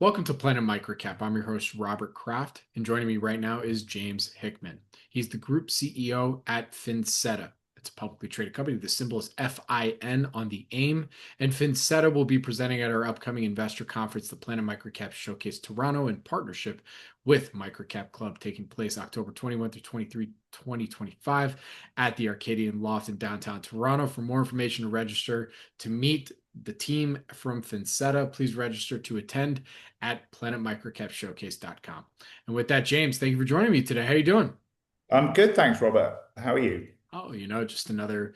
Welcome to Planet MicroCap. I'm your host, Robert Kraft, and joining me right now is James Hickman. He's the group CEO at Finseta. It's a publicly traded company. The symbol is FIN on the AIM, and Finseta will be presenting at our upcoming investor conference, the Planet MicroCap Showcase Toronto, in partnership with MicroCap Club, taking place October 21 through 23, 2025 at the Arcadian Loft in downtown Toronto. For more information to register to meet the team from Finseta, please register to attend at planetmicrocapshowcase.com. And with that, James, thank you for joining me today. How are you doing? I'm good, thanks, Robert. How are you? Oh, just another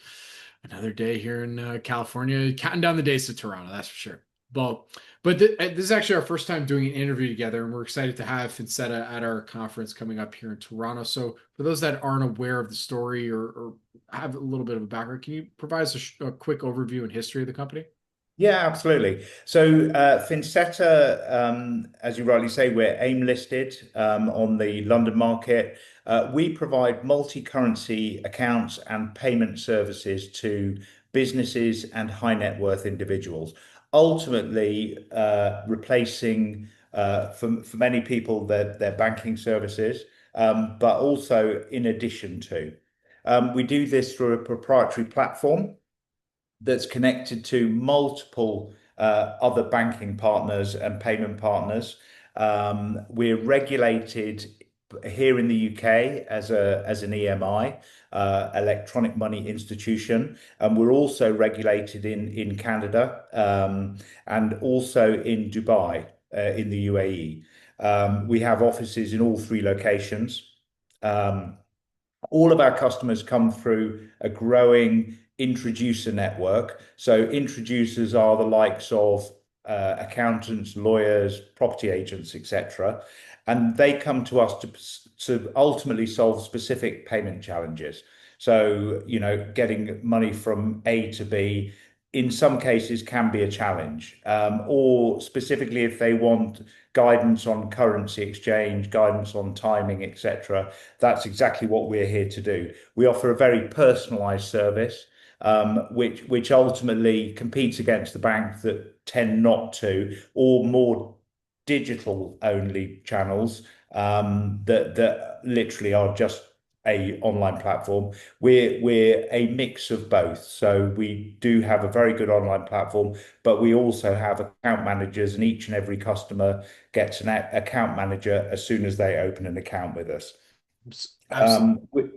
day here in California, counting down the days to Toronto, that's for sure. Well, but this is actually our first time doing an interview together, and we're excited to have Finseta at our conference coming up here in Toronto. So, for those that aren't aware of the story or have a little bit of a background, can you provide us a quick overview and history of the company? Yeah, absolutely. So, Finseta, as you rightly say, we're AIM listed on the London market. We provide multi-currency accounts and payment services to businesses and high net worth individuals, ultimately replacing for many people their banking services, but also in addition to. We do this through a proprietary platform that's connected to multiple other banking partners and payment partners. We're regulated here in the UK as an EMI, electronic money institution, and we're also regulated in Canada and also in Dubai in the UAE. We have offices in all three locations. Um, all of our customers come through a growing introducer network. So introducers are the likes of accountants, lawyers, property agents, etc. And they come to us to ultimately solve specific payment challenges. So, getting money from A to B in some cases can be a challenge, or specifically if they want guidance on currency exchange, guidance on timing, etc. That's exactly what we're here to do. We offer a very personalized service, which ultimately competes against the banks that tend not to, or more digital only channels that literally are just a online platform. We're a mix of both. So we do have a very good online platform, but we also have account managers, and each and every customer gets an account manager as soon as they open an account with us. Absolutely. Um, we-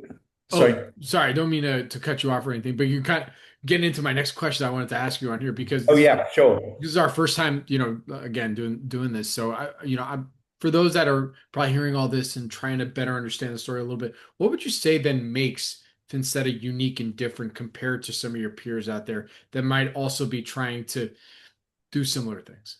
Oh, sorry. sorry, I don't mean to cut you off or anything, but you kind of getting into my next question I wanted to ask you on here because Oh yeah, sure. this is our first time, again doing this. So I'm for those that are probably hearing all this and trying to better understand the story a little bit, what would you say then makes Finseta unique and different compared to some of your peers out there that might also be trying to do similar things?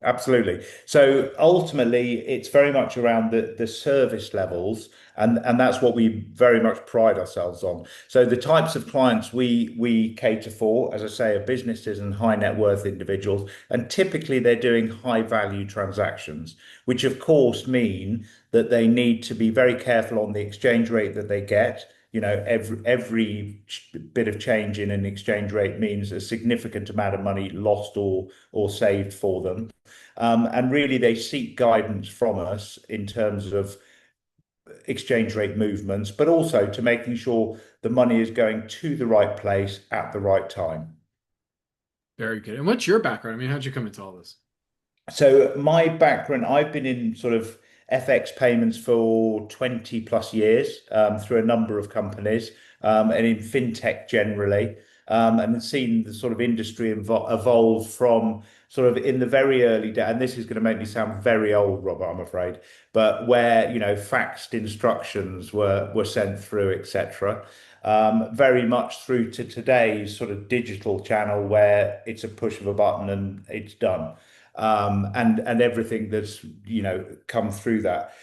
Absolutely. So ultimately, it's very much around the service levels, and that's what we very much pride ourselves on. So the types of clients we cater for, as I say, are businesses and high net worth individuals, and typically they're doing high value transactions, which of course mean that they need to be very careful on the exchange rate that they get. Every bit of change in an exchange rate means a significant amount of money lost or saved for them. And really, they seek guidance from us in terms of exchange rate movements, but also to making sure the money is going to the right place at the right time. Very good. And what's your background? I mean, how'd you come into all this? So my background, I've been in sort of FX payments for 20 plus years through a number of companies and in fintech generally, and seen the sort of industry evolve from sort of in the very early days. And this is going to make me sound very old, Robert, I'm afraid, but where, faxed instructions were sent through, etc. Very much through to today's sort of digital channel where it's a push of a button and it's done, and everything that's come through that.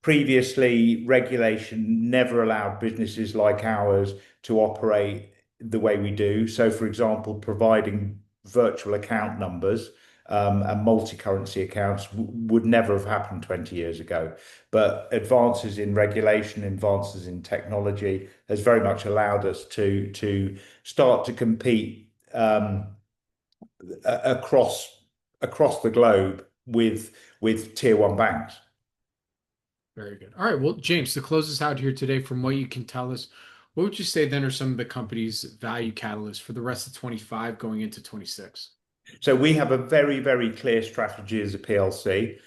Previously, regulation never allowed businesses like ours to operate the way we do. So, for example, providing virtual account numbers and multi-currency accounts would never have happened 20 years ago. But advances in regulation, advances in technology has very much allowed us to start to compete across the globe with tier one banks. Very good. All right. Well, James, to close us out here today, from what you can tell us, what would you say then are some of the company's value catalysts for the rest of 25 going into 26? So we have a very, very clear strategy as a PLC.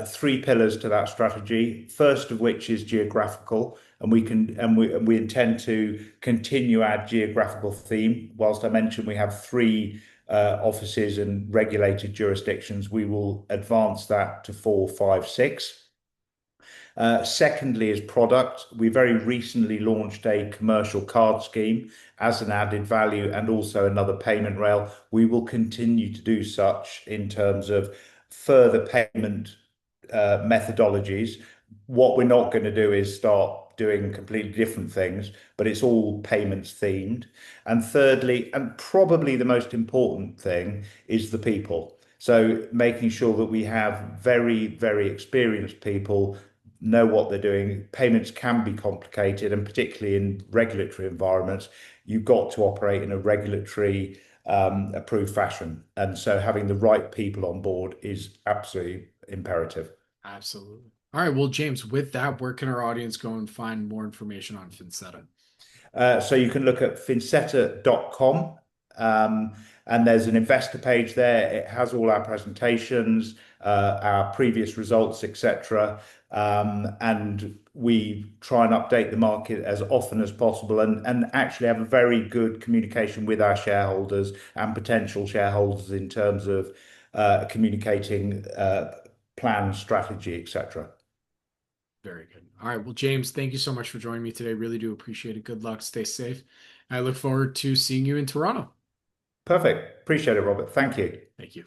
Three pillars to that strategy. First of which is geographical, and we intend to continue our geographical theme. Whilst I mentioned we have three offices in regulated jurisdictions, we will advance that to four, five, six. Secondly is product. We very recently launched a commercial card scheme as an added value and also another payment rail. We will continue to do such in terms of further payment methodologies. What we're not going to do is start doing completely different things, but it's all payments themed. And thirdly, and probably the most important thing, is the people. So making sure that we have very, very experienced people know what they're doing. Payments can be complicated, and particularly in regulatory environments, you've got to operate in a regulatory approved fashion. And so having the right people on board is absolutely imperative. Absolutely. All right. Well, James, with that, where can our audience go and find more information on Finseta? So you can look at finseta.com, and there's an investor page there. It has all our presentations, our previous results, etc. And we try and update the market as often as possible, and actually have a very good communication with our shareholders and potential shareholders in terms of communicating plan, strategy, etc. Very good. All right. Well, James, thank you so much for joining me today. Really do appreciate it. Good luck. Stay safe. I look forward to seeing you in Toronto. Perfect. Appreciate it, Robert. Thank you. Thank you.